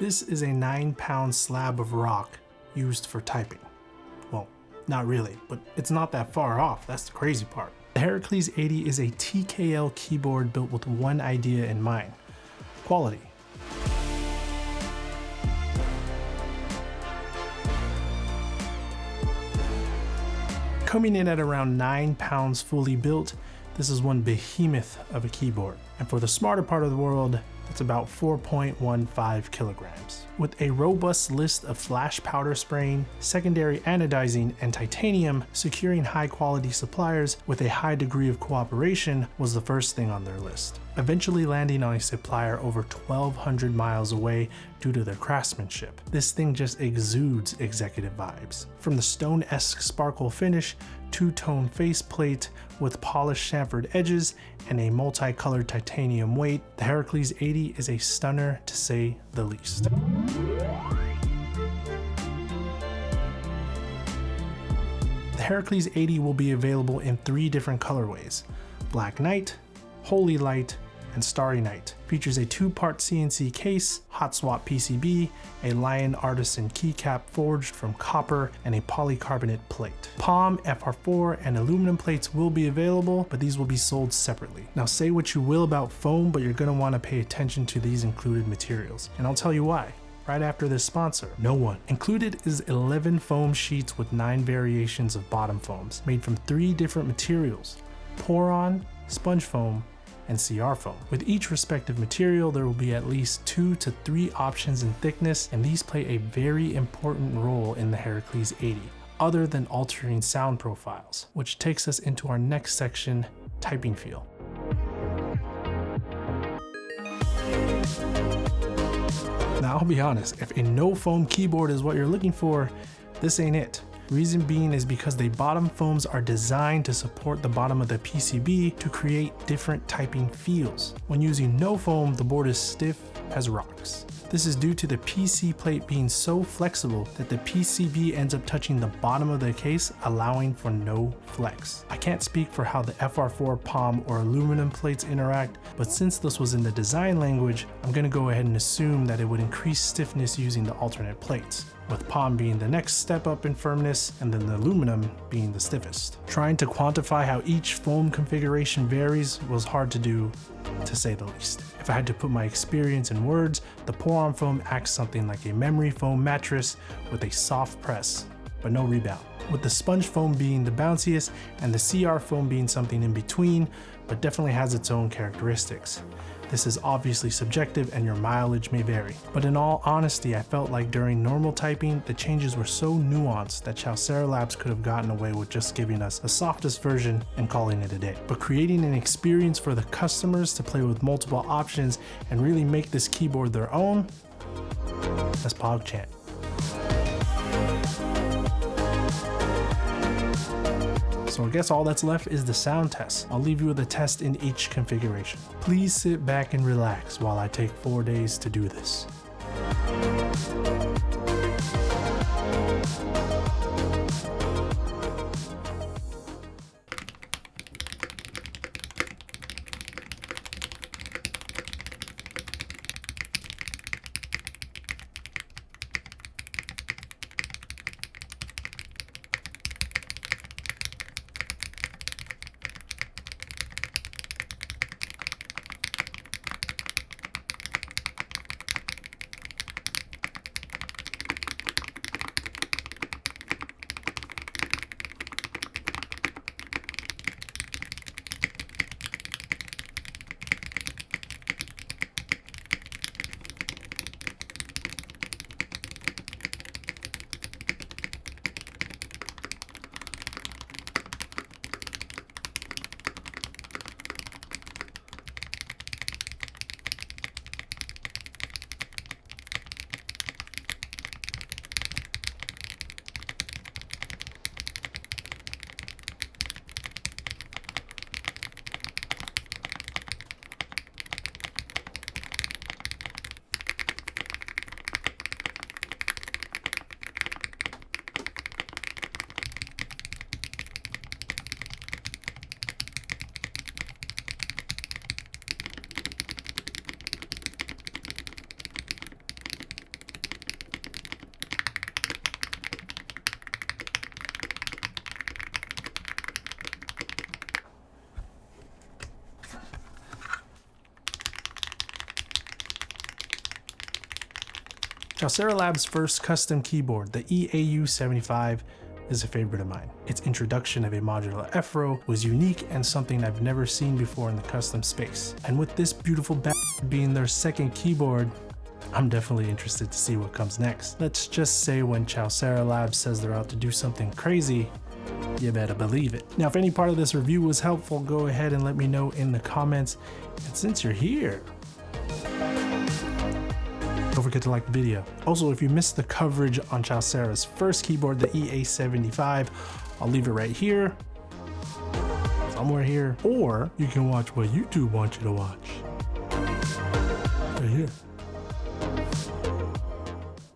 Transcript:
This is a 9-pound slab of rock used for typing. Well, not really, but it's not that far off, that's the crazy part. The Heracles 80 is a TKL keyboard built with one idea in mind: quality. Coming in at around 9 pounds fully built, this is one behemoth of a keyboard. And for the smarter part of the world, it's about 4.15 kilograms. With a robust list of flash powder spraying, secondary anodizing, and titanium, securing high quality suppliers with a high degree of cooperation was the first thing on their list, eventually landing on a supplier over 1,200 miles away due to their craftsmanship. This thing just exudes executive vibes. From the stone-esque sparkle finish, two-tone faceplate with polished chamfered edges, and a multicolored titanium weight, the Heracles 80 is a stunner to say the least. The Heracles 80 will be available in 3 different colorways: Black Night, Holy Light, and Starry Night. Features a 2-part CNC case, hot swap PCB, a Lion Artisan keycap forged from copper, and a polycarbonate plate. Palm, FR4, and aluminum plates will be available, but these will be sold separately. Now say what you will about foam, but you're gonna wanna pay attention to these included materials, and I'll tell you why right after this sponsor. No one. Included is 11 foam sheets with 9 variations of bottom foams, made from 3 different materials: pour-on, sponge foam, and CR foam. With each respective material, there will be at least 2 to 3 options in thickness, and these play a very important role in the Heracles 80, other than altering sound profiles, which takes us into our next section, typing feel. Now I'll be honest, if a no foam keyboard is what you're looking for, this ain't it. Reason being is because the bottom foams are designed to support the bottom of the PCB to create different typing feels. When using no foam, the board is stiff as rocks. This is due to the PC plate being so flexible that the PCB ends up touching the bottom of the case, allowing for no flex. I can't speak for how the FR4 palm or aluminum plates interact, but since this was in the design language, I'm gonna go ahead and assume that it would increase stiffness using the alternate plates, with palm being the next step up in firmness and then the aluminum being the stiffest. Trying to quantify how each foam configuration varies was hard to do, to say the least. If I had to put my experience in words, the pour-on foam acts something like a memory foam mattress with a soft press, but no rebound, with the sponge foam being the bounciest and the CR foam being something in between, but definitely has its own characteristics. This is obviously subjective and your mileage may vary, but in all honesty, I felt like during normal typing, the changes were so nuanced that Chaosera Labs could have gotten away with just giving us the softest version and calling it a day. But creating an experience for the customers to play with multiple options and really make this keyboard their own, that's PogChamp. So I guess all that's left is the sound test. I'll leave you with a test in each configuration. Please sit back and relax while I take 4 days to do this. Chaosera Labs' first custom keyboard, the EAU75, is a favorite of mine. Its introduction of a modular F-row was unique and something I've never seen before in the custom space. And with this beautiful being their second keyboard, I'm definitely interested to see what comes next. Let's just say when Chaosera Labs says they're out to do something crazy, you better believe it. Now, if any part of this review was helpful, go ahead and let me know in the comments. And since you're here, don't forget to like the video. Also, if you missed the coverage on Chaosera's first keyboard, the EA75, I'll leave it right here, somewhere here, or you can watch what YouTube wants you to watch, right here.